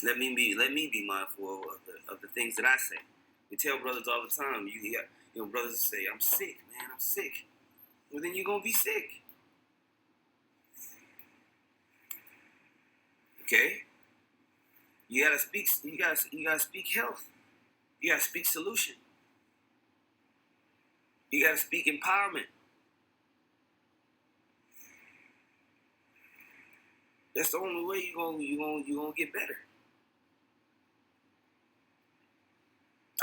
Let me be mindful of the things that I say. We tell brothers all the time. Brothers say, "I'm sick, man. I'm sick." Well, then you're gonna be sick. Okay. You gotta speak. You gotta speak health. You gotta speak solution. You gotta speak empowerment. That's the only way you gonna get better.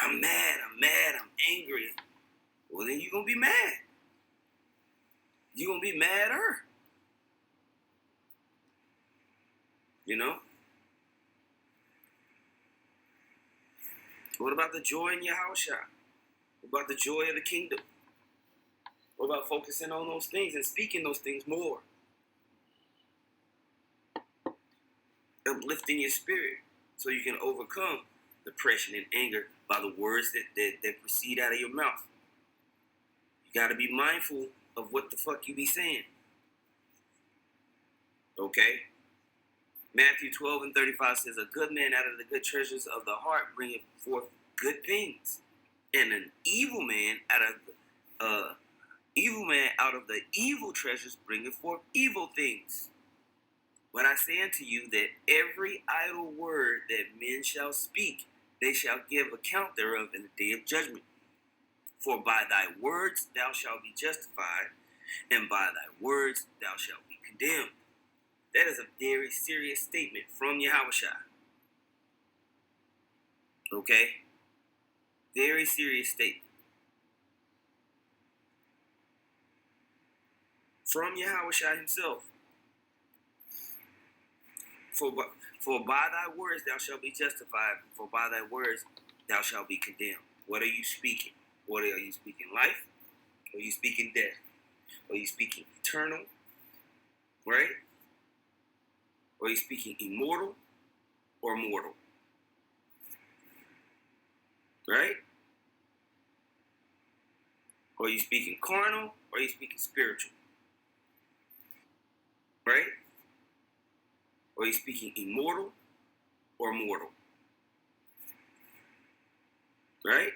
I'm mad. I'm angry. Well, then you're gonna be mad. You're gonna be madder. You know. What about the joy in your house shop? What about the joy of the kingdom? What about focusing on those things and speaking those things more? Uplifting your spirit so you can overcome depression and anger by the words that proceed out of your mouth. You got to be mindful of what the fuck you be saying. Okay? Matthew 12:35 says, a good man out of the good treasures of the heart bringeth forth good things, and an evil man out of the evil treasures bringeth forth evil things. But I say unto you that every idle word that men shall speak, they shall give account thereof in the day of judgment. For by thy words thou shalt be justified, and by thy words thou shalt be condemned. That is a very serious statement from Yahushua. Okay? Very serious statement. From Yahushua himself. For by thy words thou shalt be justified, for by thy words thou shalt be condemned. What are you speaking? Are you speaking life? Or are you speaking death? Or are you speaking eternal? Right? Or are you speaking immortal or mortal? Right? Or are you speaking carnal or are you speaking spiritual? Right? Or are you speaking immortal or mortal? Right?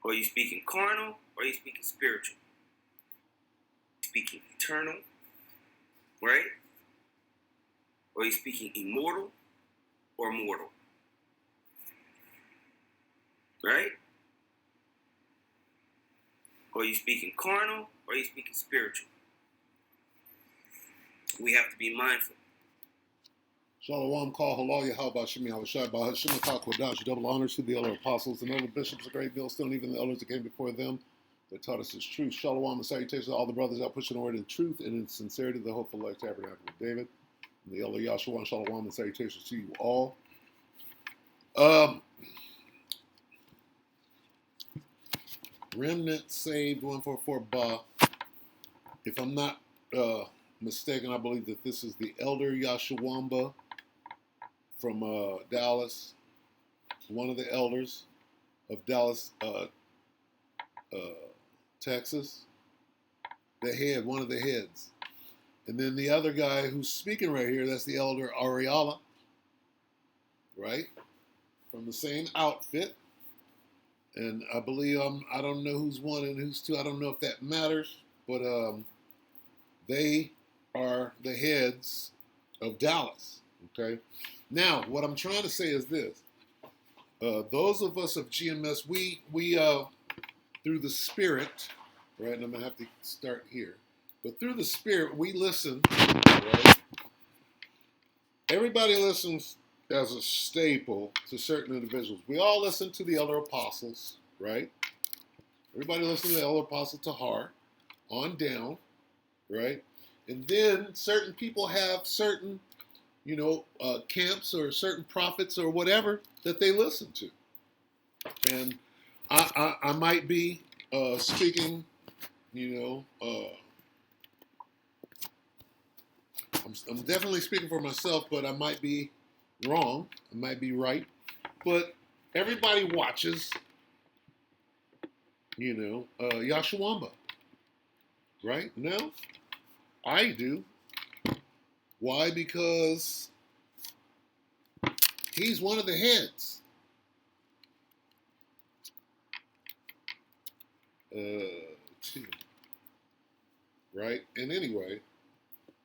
Or are you speaking carnal or are you speaking spiritual? Speaking eternal? Right? Or are you speaking immortal or mortal? Right? Or are you speaking carnal or are you speaking spiritual? We have to be mindful. Shalom, call halal Yahweh Shemi Hawashai Bahashim Kodash. Double honors to the elder apostles and elder bishops, the great millstone, even the elders that came before them that taught us his truth. Shalom and salutations to all the brothers out pushing the word in truth and in sincerity, the hopeful life tabernacle of David. And the elder Yahshua, shalom and salutations to you all. Remnant saved 144 Ba. If I'm not mistaken, I believe that this is the elder Yahshawamba from Dallas, one of the elders of Dallas, Texas, one of the heads. And then the other guy who's speaking right here, that's the elder Ariala, right? From the same outfit. And I believe, I don't know who's one and who's two. I don't know if that matters, but they are the heads of Dallas, okay? Now, what I'm trying to say is this. Those of us of GMS, we through the Spirit, right, and I'm going to have to start here, but through the Spirit, we listen, right? Everybody listens as a staple to certain individuals. We all listen to the elder apostles, right? Everybody listens to the elder apostle Tahar on down, right? And then certain people have certain, camps or certain prophets or whatever that they listen to. And I might be speaking, I'm definitely speaking for myself, but I might be wrong. I might be right. But everybody watches, Yahshawamba, right? No, I do. Why? Because He's one of the heads. Two. Right? And anyway,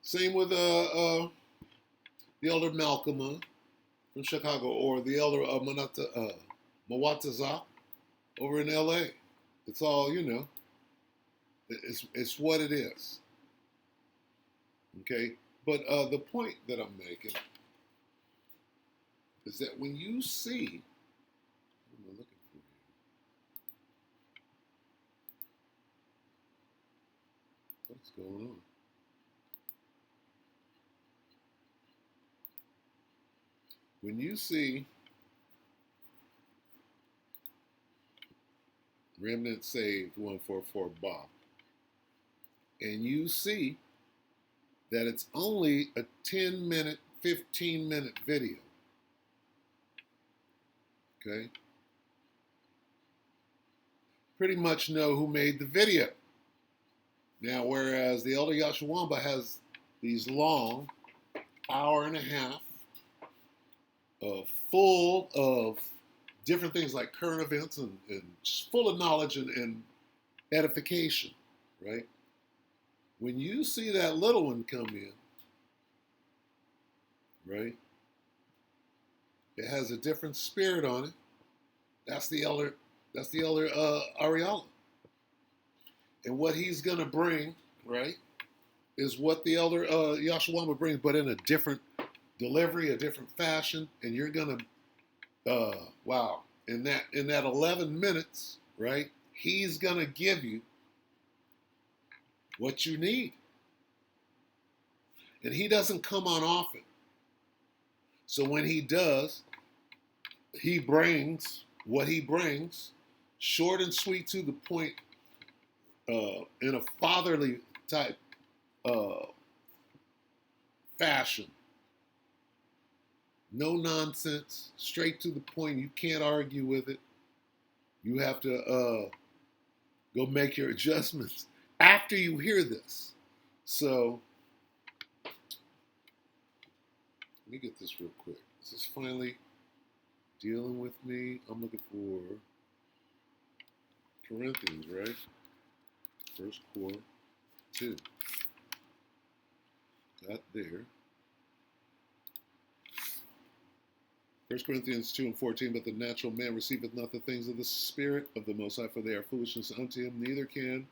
same with the elder Malcolm from Chicago, or the elder Mawataza over in LA. It's all, it's what it is. Okay? But the point that I'm making is that when you see, what am I looking for here? What's going on? When you see Remnant Saved 144 Bob, and you see that it's only a 10-minute, 15-minute video, okay? Pretty much know who made the video. Now, whereas the elder Yashawamba has these long, hour and a half, full of different things like current events and just full of knowledge and edification, right? When you see that little one come in, right, it has a different spirit on it. That's the elder Ariala. And what he's going to bring, right, is what the elder Yashawama brings, but in a different delivery, a different fashion. And you're going to, wow, in that 11 minutes, right, he's going to give you what you need. And he doesn't come on often. So when he does, he brings what he brings, short and sweet to the point, in a fatherly type fashion. No nonsense, straight to the point. You can't argue with it. You have to go make your adjustments after you hear this. So, let me get this real quick. This is finally dealing with me. I'm looking for Corinthians, right? First quarter, 2. Got there. 1 Corinthians 2 and 14, but the natural man receiveth not the things of the Spirit of the Most High, for they are foolishness unto him, neither can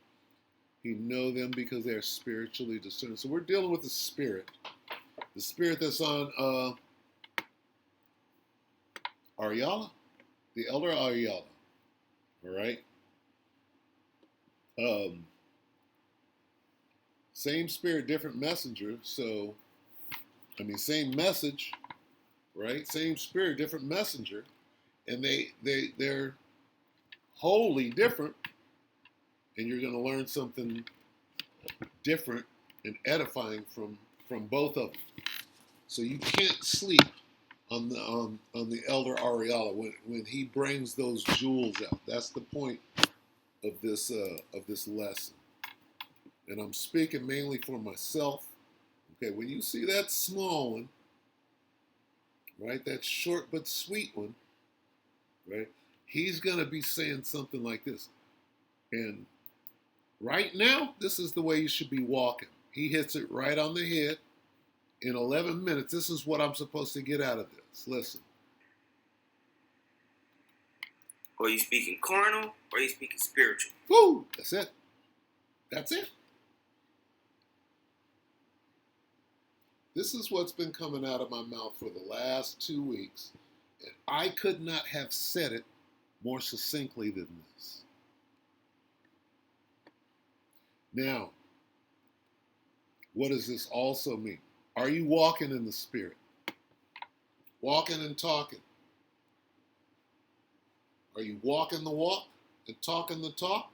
he know them because they are spiritually discerned. So we're dealing with the Spirit that's on Ariala, the elder Ariala, all right? Same spirit, different messenger. So, same message, right? Same spirit, different messenger, and they're wholly different. And you're going to learn something different and edifying from both of them. So you can't sleep on the elder Ariala when he brings those jewels out. That's the point of this lesson. And I'm speaking mainly for myself. Okay, when you see that small one, right, that short but sweet one, right, he's going to be saying something like this. And right now, this is the way you should be walking. He hits it right on the head. In 11 minutes, this is what I'm supposed to get out of this. Listen. Or you speaking carnal, or you speaking spiritual. Woo! That's it. That's it. This is what's been coming out of my mouth for the last 2 weeks. And I could not have said it more succinctly than this. Now, what does this also mean? Are you walking in the Spirit? Walking and talking? Are you walking the walk and talking the talk?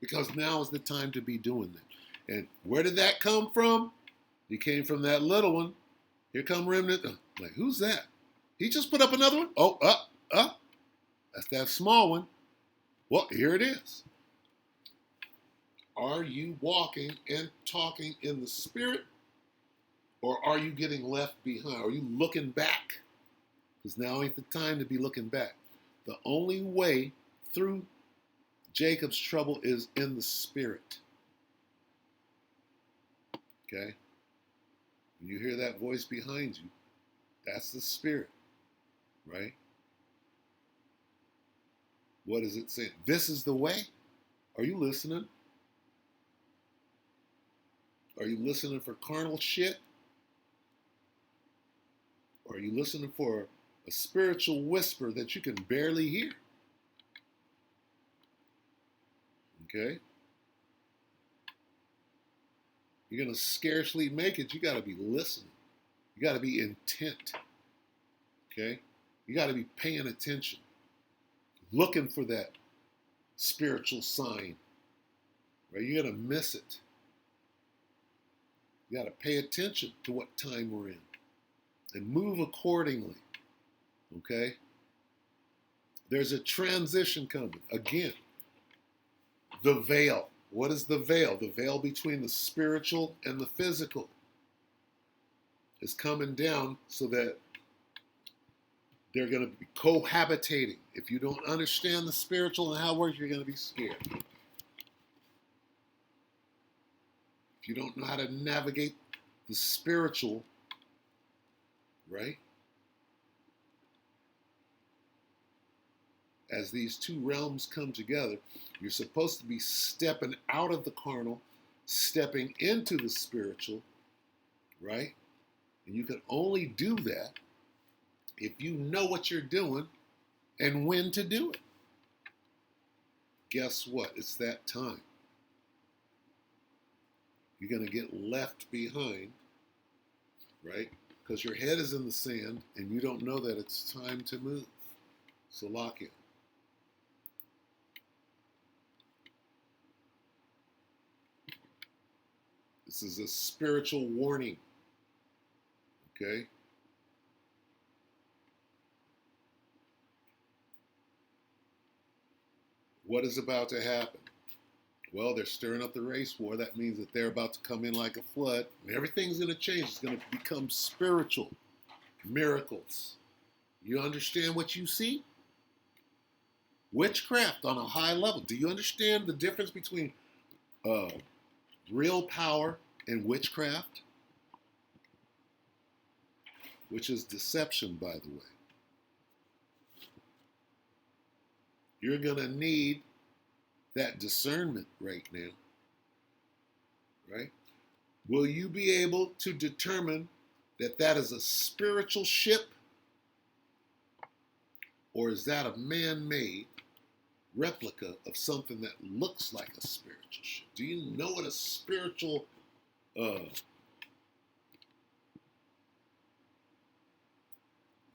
Because now is the time to be doing that. And where did that come from? It came from that little one. Here come Remnant. Like, who's that? He just put up another one? Oh, up. That's that small one. Well, here it is. Are you walking and talking in the Spirit? Or are you getting left behind? Are you looking back? Because now ain't the time to be looking back. The only way through Jacob's trouble is in the spirit. Okay? When you hear that voice behind you, that's the spirit, right? What is it saying? This is the way. Are you listening? Are you listening for carnal shit? Or are you listening for a spiritual whisper that you can barely hear? Okay? You're going to scarcely make it. You got to be listening. You got to be intent. Okay? You got to be paying attention, looking for that spiritual sign. Right? You're going to miss it. You got to pay attention to what time we're in and move accordingly. Okay? There's a transition coming. Again, the veil. What is the veil? The veil between the spiritual and the physical is coming down so that they're going to be cohabitating. If you don't understand the spiritual and how it works, you're going to be scared. If you don't know how to navigate the spiritual, right? As these two realms come together, you're supposed to be stepping out of the carnal, stepping into the spiritual, right? And you can only do that if you know what you're doing and when to do it. Guess what? It's that time. You're going to get left behind, right? Because your head is in the sand and you don't know that it's time to move. So lock in. This is a spiritual warning. Okay? What is about to happen? Well, they're stirring up the race war. That means that they're about to come in like a flood. And everything's going to change. It's going to become spiritual. Miracles. You understand what you see? Witchcraft on a high level. Do you understand the difference between real power and witchcraft? Which is deception, by the way. You're going to need that discernment right now, right? Will you be able to determine that that is a spiritual ship, or is that a man-made replica of something that looks like a spiritual ship? Do you know what a spiritual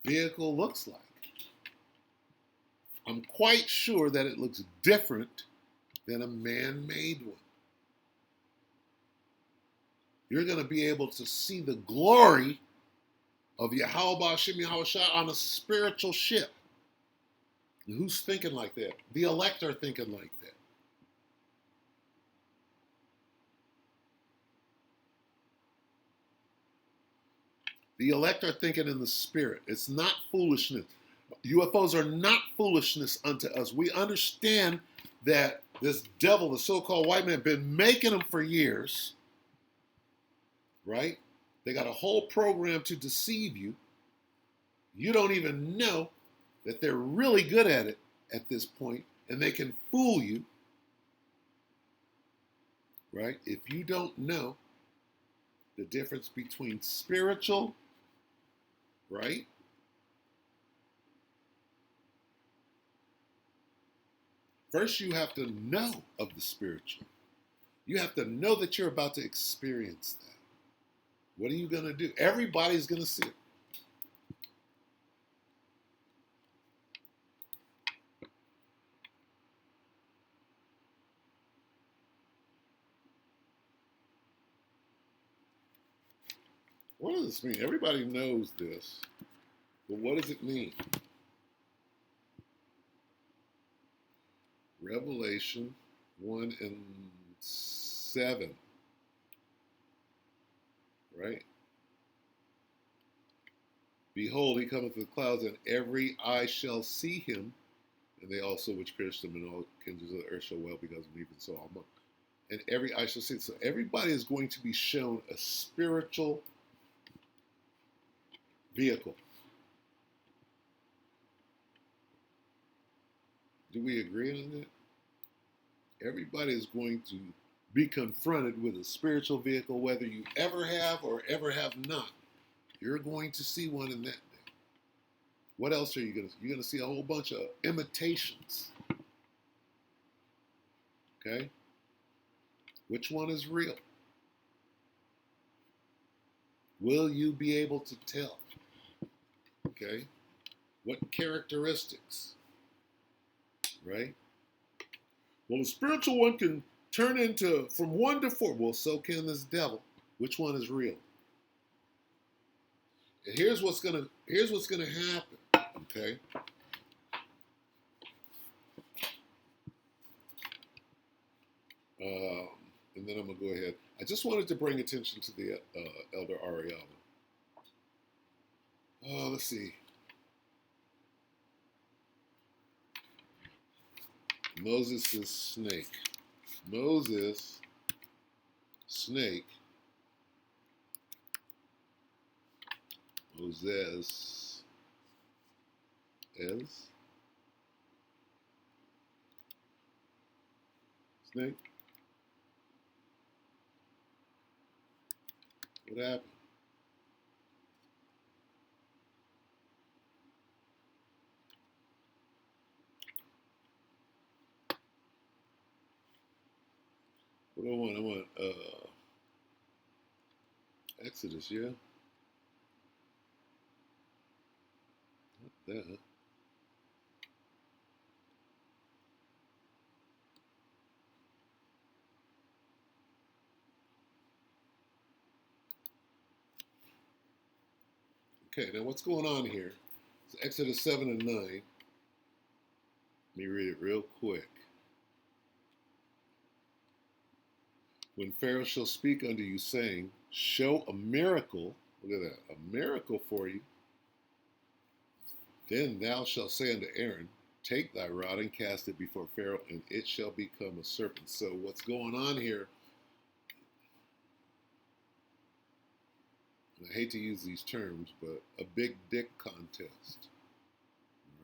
vehicle looks like? I'm quite sure that it looks different than a man-made one. You're going to be able to see the glory of Yahweh Shem Yahweh on a spiritual ship. And who's thinking like that? The elect are thinking like that. The elect are thinking in the spirit. It's not foolishness. UFOs are not foolishness unto us. We understand that this devil, the so-called white man, been making them for years, right? They got a whole program to deceive you. You don't even know that they're really good at it at this point, and they can fool you, right? If you don't know the difference between spiritual, right? First, you have to know of the spiritual. You have to know that you're about to experience that. What are you going to do? Everybody's going to see it. What does this mean? Everybody knows this, but what does it mean? Revelation 1 and 7, right? Behold, he cometh with clouds, and every eye shall see him, and they also which pierced him, and all kindreds of the earth shall well because of him, even so all. And every eye shall see. So everybody is going to be shown a spiritual vehicle. Do we agree on that? Everybody is going to be confronted with a spiritual vehicle, whether you ever have or ever have not. You're going to see one in that day. What else are you going to see? You're going to see a whole bunch of imitations. Okay? Which one is real? Will you be able to tell? Okay? What characteristics? Right? Well, the spiritual one can turn into from 1 to 4. Well, so can this devil. Which one is real? And here's what's gonna happen. Okay. And then I'm gonna go ahead. I just wanted to bring attention to the Elder Ariana. Let's see. Moses' snake. Moses, snake. Moses, snake. What happened? What do I want? I want Exodus, yeah? What the? Okay, now what's going on here? It's Exodus 7 and 9. Let me read it real quick. When Pharaoh shall speak unto you, saying, show a miracle, look at that, a miracle for you, then thou shalt say unto Aaron, take thy rod and cast it before Pharaoh, and it shall become a serpent. So what's going on here, and I hate to use these terms, but a big dick contest,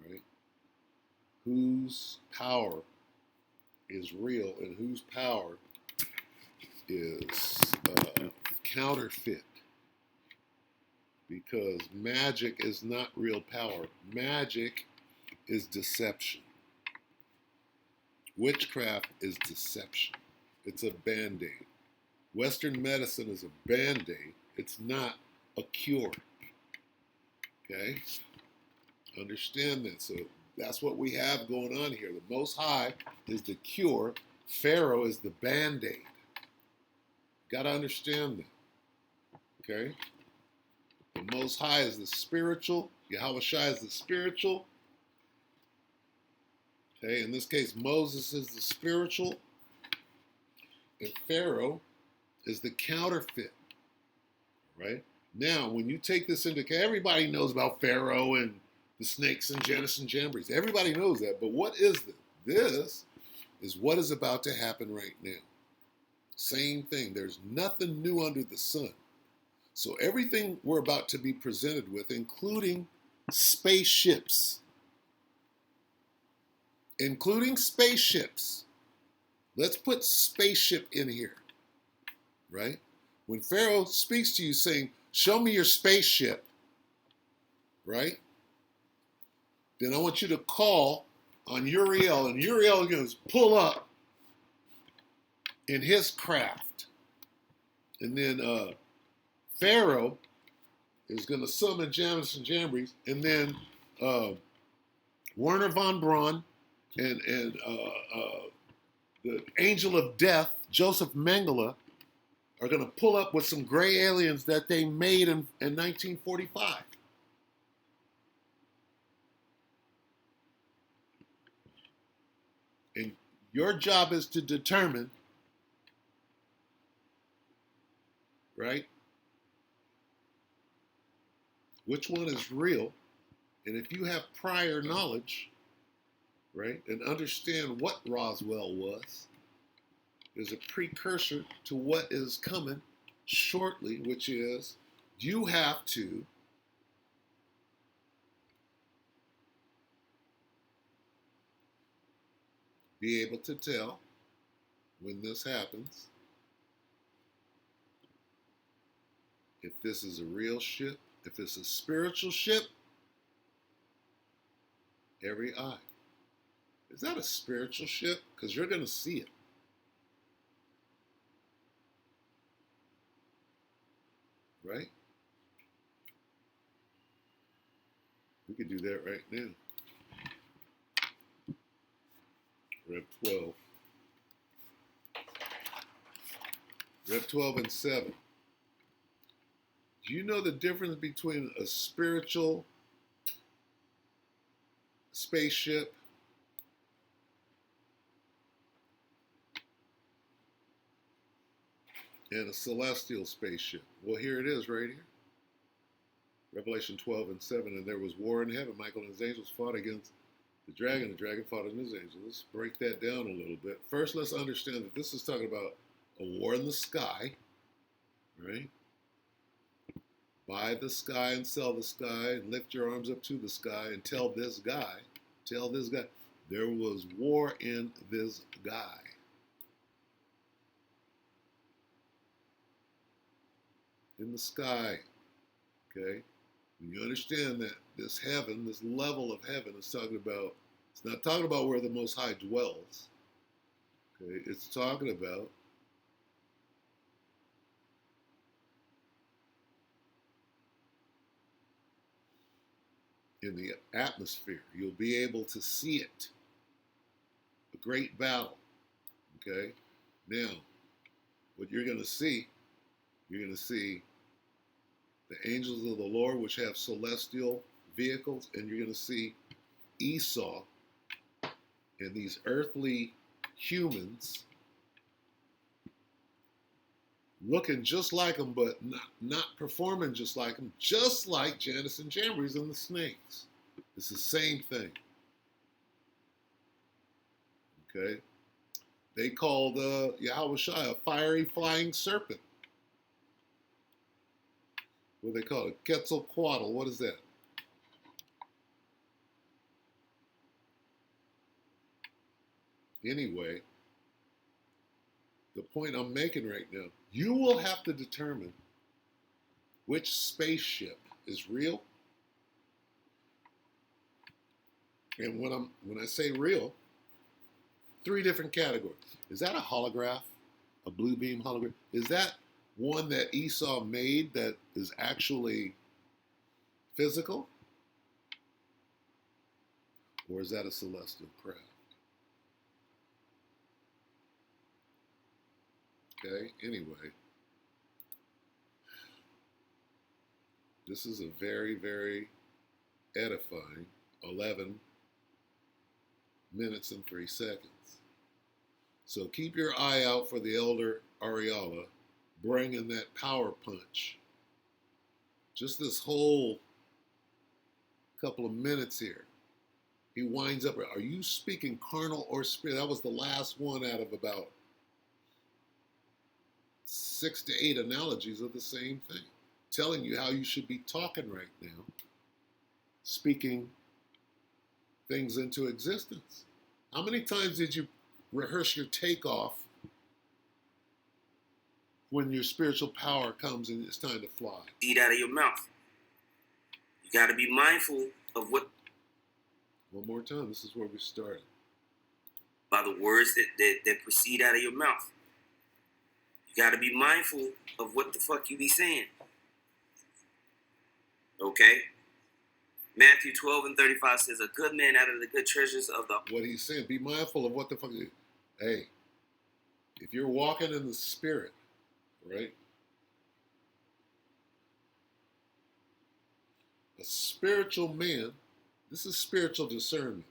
right? Whose power is real and whose power is counterfeit, because magic is not real power. Magic is deception. Witchcraft is deception. It's a band-aid. Western medicine is a band-aid. It's not a cure. Okay? Understand that. So that's what we have going on here. The Most High is the cure. Pharaoh is the band-aid. Got to understand that. Okay? The Most High is the spiritual. Yahweh Shai is the spiritual. Okay, in this case, Moses is the spiritual. And Pharaoh is the counterfeit. Right? Now, when you take this into account, everybody knows about Pharaoh and the snakes and Janus and Jambres. Everybody knows that. But what is this? This is what is about to happen right now. Same thing. There's nothing new under the sun. So everything we're about to be presented with, including spaceships, let's put spaceship in here, right? When Pharaoh speaks to you saying, show me your spaceship, right? Then I want you to call on Uriel, and Uriel is going to pull up in his craft. And then Pharaoh is going to summon Janus and Jambres, and then Werner von Braun and the angel of death, Joseph Mengele, are going to pull up with some gray aliens that they made in 1945. And your job is to determine, right, which one is real, and if you have prior knowledge, right, and understand what Roswell was, is a precursor to what is coming shortly, which is you have to be able to tell when this happens if this is a real ship, if it's a spiritual ship. Every eye. Is that a spiritual ship? Because you're going to see it. Right? We could do that right now. Rev 12. Rev 12 and 7. Do you know the difference between a spiritual spaceship and a celestial spaceship? Well, here it is right here. Revelation 12 and 7. And there was war in heaven. Michael and his angels fought against the dragon fought against his angels. Let's break that down a little bit. First, let's understand that this is talking about a war in the sky, right? Buy the sky and sell the sky and lift your arms up to the sky and tell this guy, there was war in this guy. In the sky, okay? When you understand that this heaven, this level of heaven is talking about, it's not talking about where the Most High dwells, okay? It's talking about in the atmosphere. You'll be able to see it. A great battle. Okay? Now, what you're going to see the angels of the Lord, which have celestial vehicles, and you're going to see Esau and these earthly humans looking just like them, but not performing just like them, just like Janus and Jambres and the snakes. It's the same thing. Okay? They called Yahweh Shai a fiery flying serpent. What do they call it? Quetzalcoatl. What is that? Anyway, the point I'm making right now, you will have to determine which spaceship is real. And when I say real, 3 different categories. Is that a holograph? A blue beam hologram? Is that one that Esau made that is actually physical? Or is that a celestial craft? Okay, anyway. This is a very, very edifying 11 minutes and 3 seconds. So keep your eye out for the elder Ariala bringing that power punch. Just this whole couple of minutes here. He winds up, are you speaking carnal or spirit? That was the last one out of about 6 to 8 analogies of the same thing. Telling you how you should be talking right now. Speaking things into existence. How many times did you rehearse your takeoff when your spiritual power comes and it's time to fly? Eat out of your mouth. You got to be mindful of what. One more time. This is where we started. By the words that proceed out of your mouth. You got to be mindful of what the fuck you be saying. Okay? Matthew 12 and 35 says, a good man out of the good treasures of the... What he's saying, be mindful of what the fuck... Hey, if you're walking in the spirit, right? A spiritual man, this is spiritual discernment.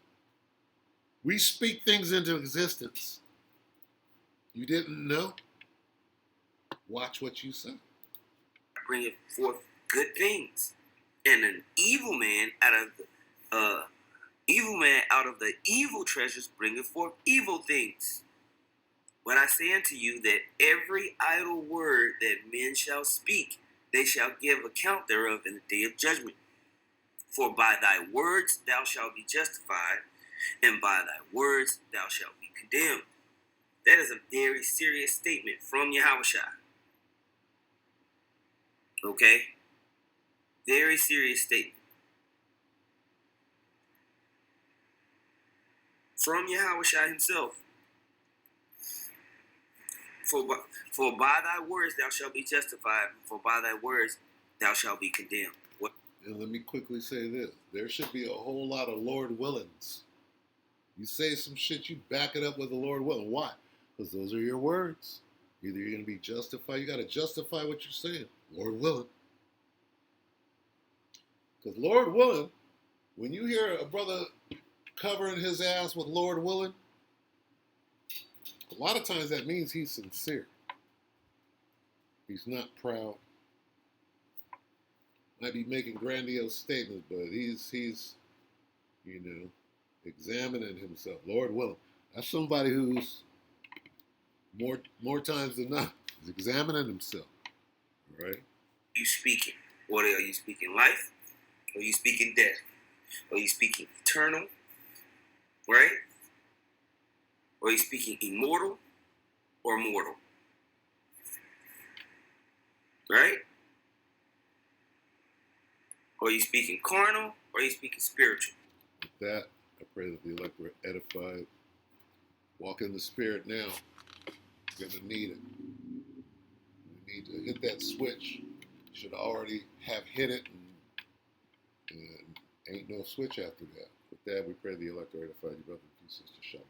We speak things into existence. You didn't know? Watch what you say. Bring forth good things. and an evil man out of the evil treasures bringeth forth evil things. But I say unto you that every idle word that men shall speak, they shall give account thereof in the day of judgment. For by thy words thou shalt be justified, and by thy words thou shalt be condemned. That is a very serious statement from Yahushua. Okay? Very serious statement. From Yahushua himself. For by thy words thou shalt be justified, for by thy words thou shalt be condemned. What? And let me quickly say this. There should be a whole lot of Lord willings. You say some shit, you back it up with the Lord willing. Why? Because those are your words. Either you're going to be justified, you got to justify what you're saying. Lord willing. Because Lord willing, when you hear a brother covering his ass with Lord willing, a lot of times that means he's sincere. He's not proud. Might be making grandiose statements, but he's examining himself. Lord willing. That's somebody who's more times than not is examining himself. All right? You speaking? What are you speaking? Life? Or are you speaking death? Or are you speaking eternal? Right? Or are you speaking immortal or mortal? Right? Or are you speaking carnal or are you speaking spiritual? With that, I pray that the elect were edified. Walk in the Spirit now. You're going to need it. You need to hit that switch. You should already have hit it, and ain't no switch after that. With that, we pray the elect are edified. Your brother and sister Shalom.